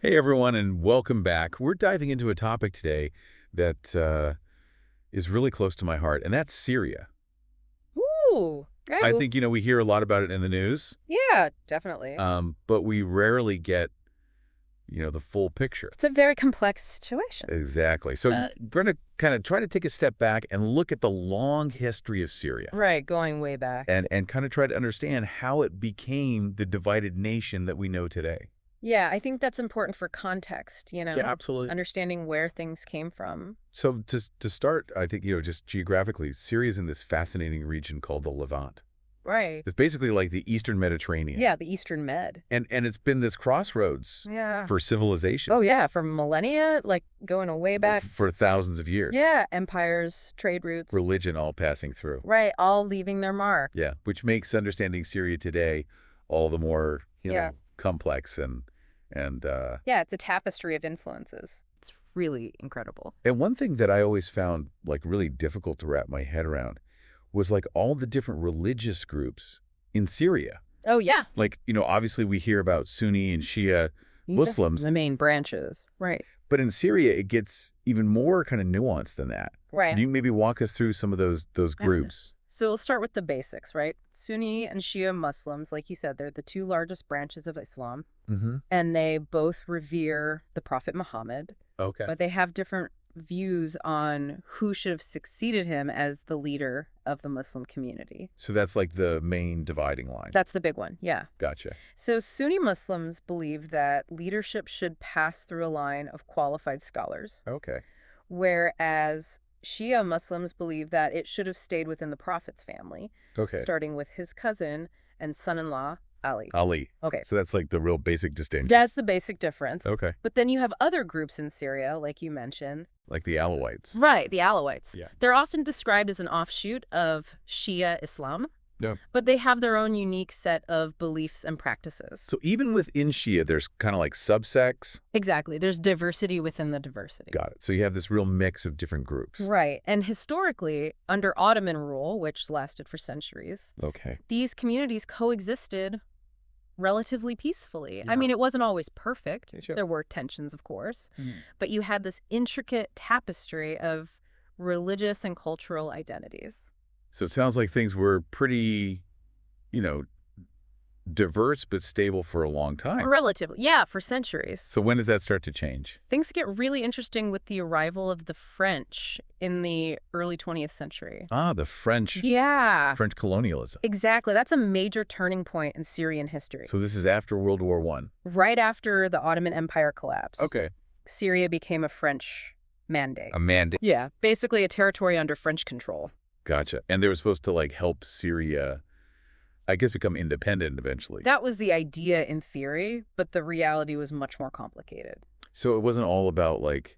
Hey everyone, and welcome back. We're diving into a topic today that is really close to my heart, and that's Syria. Ooh, I okay. think, we hear a lot about it in the news, Yeah, definitely. but we rarely get, the full picture. It's a very complex situation. Exactly. So we're going to kind of try to take a step back and look at the long history of Syria Right, going way back. and kind of try to understand how it became the divided nation that we know today. Yeah, I think that's important for context, Yeah, absolutely. understanding where things came from. So to start, I think, just geographically, Syria is in this fascinating region called the Levant. Right. It's basically like the Eastern Mediterranean. Yeah, the Eastern Med. And it's been this crossroads Yeah. for civilizations. Oh, yeah, for millennia, like going way back. For thousands of years. Yeah, empires, trade routes. Religion all passing through. Right, all leaving their mark. Yeah, which makes understanding Syria today all the more, Yeah. complex and Yeah, it's a tapestry of influences. It's really incredible. and one thing that I always found like really difficult to wrap my head around was like all the different religious groups in Syria. Oh, yeah. Like, obviously we hear about Sunni and Shia Muslims, The main branches. Right. but in Syria it gets even more kind of nuanced than that. Right. Can you maybe walk us through some of those groups? So we'll start with the basics, right? Sunni and Shia Muslims, like you said, they're the two largest branches of Islam, Mm-hmm. and they both revere the Prophet Muhammad, Okay. but they have different views on who should have succeeded him as the leader of the Muslim community. So that's like the main dividing line. That's the big one, yeah. Gotcha. So Sunni Muslims believe that leadership should pass through a line of qualified scholars, Okay. whereas Shia Muslims believe that it should have stayed within the Prophet's family, Okay. starting with his cousin and son-in-law, Ali. Ali. Okay. So that's like the real basic distinction. That's the basic difference. Okay. But then you have other groups in Syria, like you mentioned. Like the Alawites. Right, the Alawites. Yeah. They're often described as an offshoot of Shia Islam, Yeah. but they have their own unique set of beliefs and practices. So even within Shia, there's kind of like subsects. Exactly. There's diversity within the diversity. Got it. So you have this real mix of different groups. Right. And historically, under Ottoman rule, which lasted for centuries, Okay. these communities coexisted relatively peacefully. Yeah. I mean, it wasn't always perfect. Sure. There were tensions, of course, Mhm. but you had this intricate tapestry of religious and cultural identities. So it sounds like things were pretty, you know, diverse but stable for a long time. Relatively, yeah, for centuries. So when does that start to change? Things get really interesting with the arrival of the French in the early 20th century. Ah, the French Yeah, colonialism. exactly. That's a major turning point in Syrian history. So this is after World War I. Right after the Ottoman Empire collapsed, Okay. Syria became a French mandate. A mandate. Yeah, basically a territory under French control. Gotcha. And they were supposed to like help Syria, I guess, become independent eventually. That was the idea in theory, but the reality was much more complicated. So it wasn't all about like,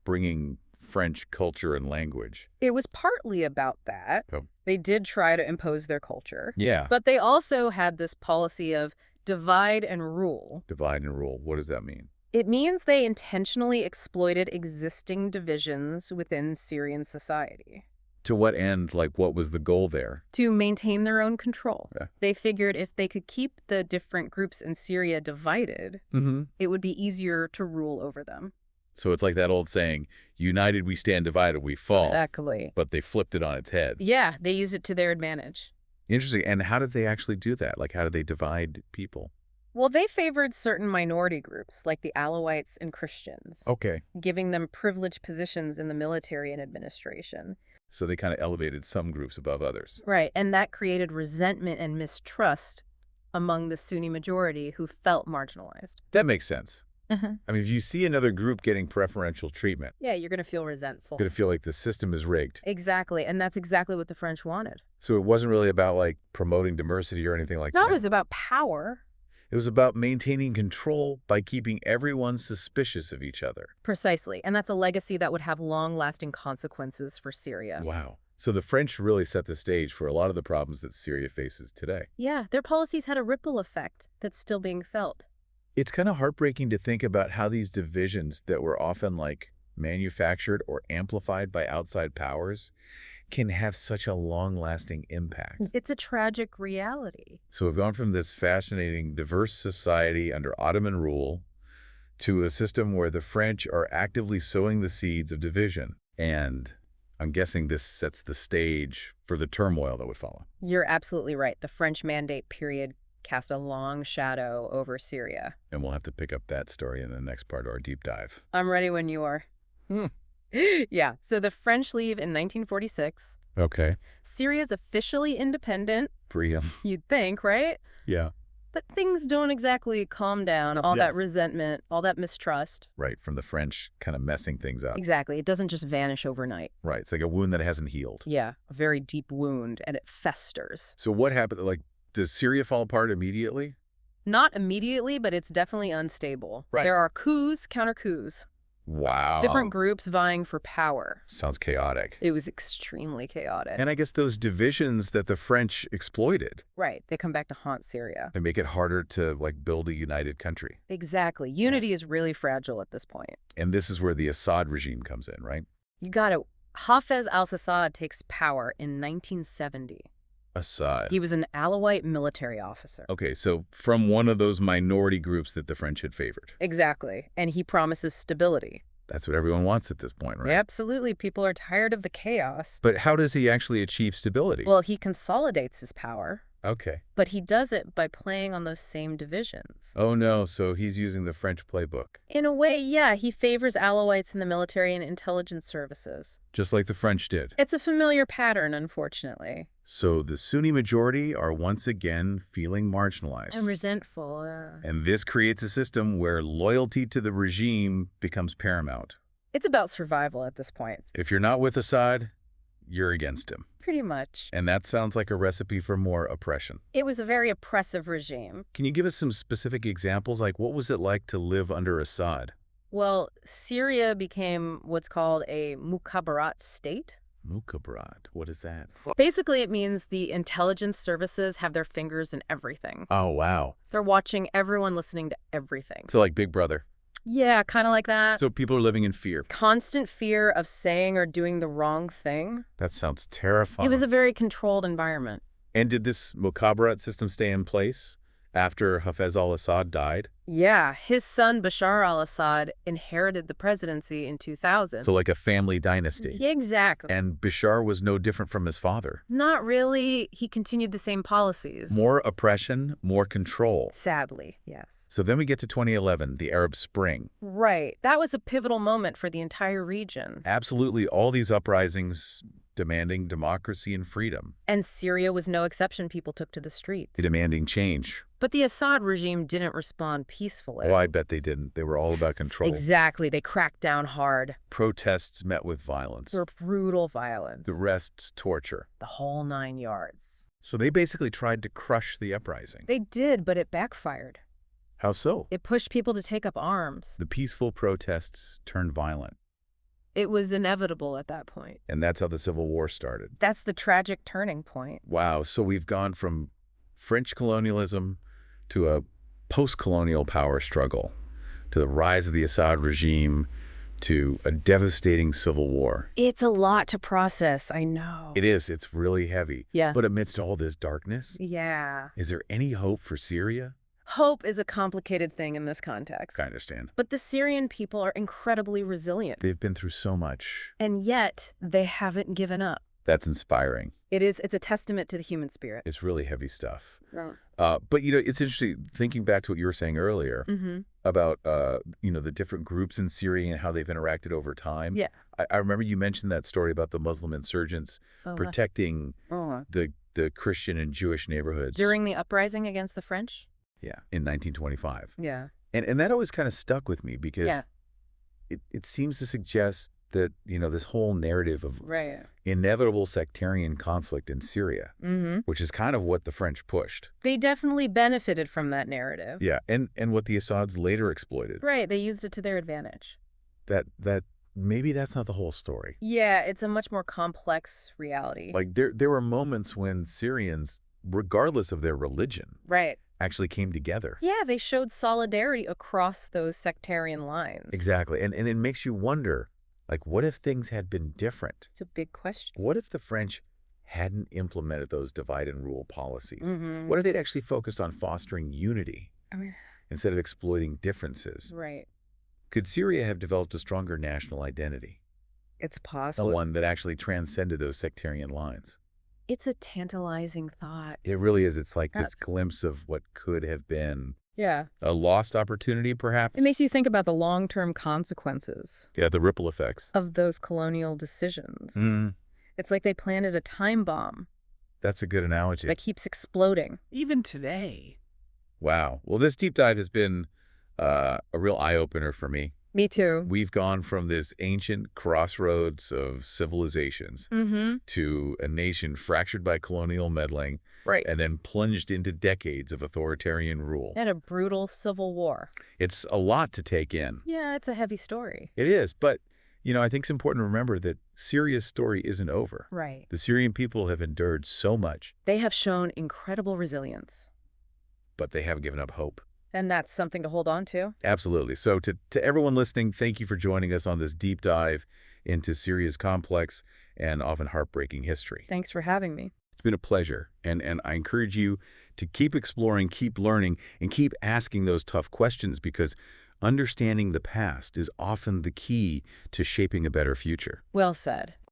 bringing French culture and language. It was partly about that. Oh. They did try to impose their culture, Yeah. but they also had this policy of divide and rule. Divide and rule. What does that mean? It means they intentionally exploited existing divisions within Syrian society To what end? Like, what was the goal there? to maintain their own control. Yeah. They figured if they could keep the different groups in Syria divided, Mm-hmm. it would be easier to rule over them. So it's like that old saying, united we stand, divided we fall. Exactly. But they flipped it on its head. Yeah, they use it to their advantage. Interesting. And how did they actually do that? Like, how did they divide people? Well, they favored certain minority groups, like the Alawites and Christians, Okay. giving them privileged positions in the military and administration. So they kind of elevated some groups above others. Right, and that created resentment and mistrust among the Sunni majority who felt marginalized. That makes sense. Uh-huh. I mean, if you see another group getting preferential treatment, Yeah, you're going to feel resentful. you're going to feel like the system is rigged. Exactly, and that's exactly what the French wanted. So it wasn't really about like promoting diversity or anything like No, that. it was about power. It was about maintaining control by keeping everyone suspicious of each other. Precisely, and that's a legacy that would have long-lasting consequences for Syria. Wow. So the French really set the stage for a lot of the problems that Syria faces today. Yeah, their policies had a ripple effect that's still being felt. It's kind of heartbreaking to think about how these divisions that were often like manufactured or amplified by outside powers can have such a long-lasting impact. It's a tragic reality. So we've gone from this fascinating, diverse society under Ottoman rule to a system where the French are actively sowing the seeds of division. And I'm guessing this sets the stage for the turmoil that would follow. You're absolutely right. The French Mandate period cast a long shadow over Syria. And we'll have to pick up that story in the next part of our deep dive. I'm ready when you are. Yeah, so the French leave in 1946. Okay. Syria's officially independent. Freedom. You'd think, right? Yeah. But things don't exactly calm down. All that resentment, all that mistrust. Right, from the French kind of messing things up. Exactly. It doesn't just vanish overnight. Right, it's like a wound that hasn't healed. Yeah, a very deep wound, and it festers. So what happened? Like, does Syria fall apart immediately? Not immediately, but it's definitely unstable. Right. There are coups, counter-coups. Wow. Different groups vying for power. Sounds chaotic. It was extremely chaotic. And I guess those divisions that the French exploited. Right. They come back to haunt Syria. They make it harder to, like, build a united country. Exactly. Unity is really fragile at this point. And this is where the Assad regime comes in, right? You got it. Hafez al-Assad takes power in 1970. Assad. He was an Alawite military officer. Okay, so from one of those minority groups that the French had favored. Exactly. And he promises stability. That's what everyone wants at this point, right? Yeah, absolutely. People are tired of the chaos. But how does he actually achieve stability? Well, he consolidates his power. Okay. But he does it by playing on those same divisions. Oh, no, so he's using the French playbook. In a way, yeah, he favors Alawites in the military and intelligence services. Just like the French did. It's a familiar pattern, unfortunately. So the Sunni majority are once again feeling marginalized. And resentful. And this creates a system where loyalty to the regime becomes paramount. It's about survival at this point. If you're not with Assad, you're against him. Pretty much. And that sounds like a recipe for more oppression. It was a very oppressive regime. Can you give us some specific examples? Like, what was it like to live under Assad? Well, Syria became what's called a mukhabarat state. Mukhabarat, what is that? Basically, it means the intelligence services have their fingers in everything. Oh, wow. They're watching everyone, listening to everything. So like Big Brother. Yeah, kind of like that. So people are living in fear. Constant fear of saying or doing the wrong thing. That sounds terrifying. It was a very controlled environment. And did this Mukhabarat system stay in place after Hafez al-Assad died? Yeah, his son Bashar al-Assad inherited the presidency in 2000. So like a family dynasty. Exactly. And Bashar was no different from his father. Not really. He continued the same policies. More oppression, more control. Sadly, yes. So then we get to 2011, the Arab Spring. Right. That was a pivotal moment for the entire region. Absolutely all these uprisings demanding democracy and freedom. And Syria was no exception. People took to the streets. Demanding change. But the Assad regime didn't respond peacefully. Oh, I bet they didn't. They were all about control. Exactly. They cracked down hard. Protests met with violence. For brutal violence. The rest, torture. The whole 9 yards. So they basically tried to crush the uprising. They did, but it backfired. How so? It pushed people to take up arms. The peaceful protests turned violent. It was inevitable at that point. And that's how the Civil War started. That's the tragic turning point. Wow, so we've gone from French colonialism to a post-colonial power struggle, to the rise of the Assad regime, to a devastating civil war. It's a lot to process, I know. It is. It's really heavy. Yeah. But amidst all this darkness, Yeah. is there any hope for Syria? Hope is a complicated thing in this context. I understand. But the Syrian people are incredibly resilient. They've been through so much. And yet, they haven't given up. That's inspiring. It's a testament to the human spirit. It's really heavy stuff. Right. But, you know, it's interesting thinking back to what you were saying earlier about, you know, the different groups in Syria and how they've interacted over time. Yeah. I remember you mentioned that story about the Muslim insurgents protecting the Christian and Jewish neighborhoods. During the uprising against the French? Yeah, in 1925. Yeah. And that always kind of stuck with me because it seems to suggest that, you know, this whole narrative of inevitable sectarian conflict in Syria, which is kind of what the French pushed. They definitely benefited from that narrative. Yeah, and what the Assads later exploited. Right, they used it to their advantage. That maybe that's not the whole story. Yeah, it's a much more complex reality. Like there were moments when Syrians, regardless of their religion, actually came together. Yeah, they showed solidarity across those sectarian lines. Exactly. And it makes you wonder, like, what if things had been different? It's a big question. What if the French hadn't implemented those divide and rule policies? What if they'd actually focused on fostering unity instead of exploiting differences? Right. Could Syria have developed a stronger national identity? It's possible. One that actually transcended those sectarian lines. It's a tantalizing thought. It really is. It's like this glimpse of what could have been. Yeah. A lost opportunity, perhaps? It makes you think about the long-term consequences. Yeah, the ripple effects. Of those colonial decisions. Mm. It's like they planted a time bomb. That's a good analogy. That keeps exploding. Even today. Wow. Well, this deep dive has been a real eye-opener for me. Me too. We've gone from this ancient crossroads of civilizations to a nation fractured by colonial meddling, right, and then plunged into decades of authoritarian rule. And a brutal civil war. It's a lot to take in. Yeah, it's a heavy story. It is, but, you know, I think it's important to remember that Syria's story isn't over. Right. The Syrian people have endured so much. They have shown incredible resilience. But they haven't given up hope. And that's something to hold on to. Absolutely. So to everyone listening, thank you for joining us on this deep dive into Syria's complex and often heartbreaking history. Thanks for having me. It's been a pleasure. And I encourage you to keep exploring, keep learning, and keep asking those tough questions, because understanding the past is often the key to shaping a better future. Well said.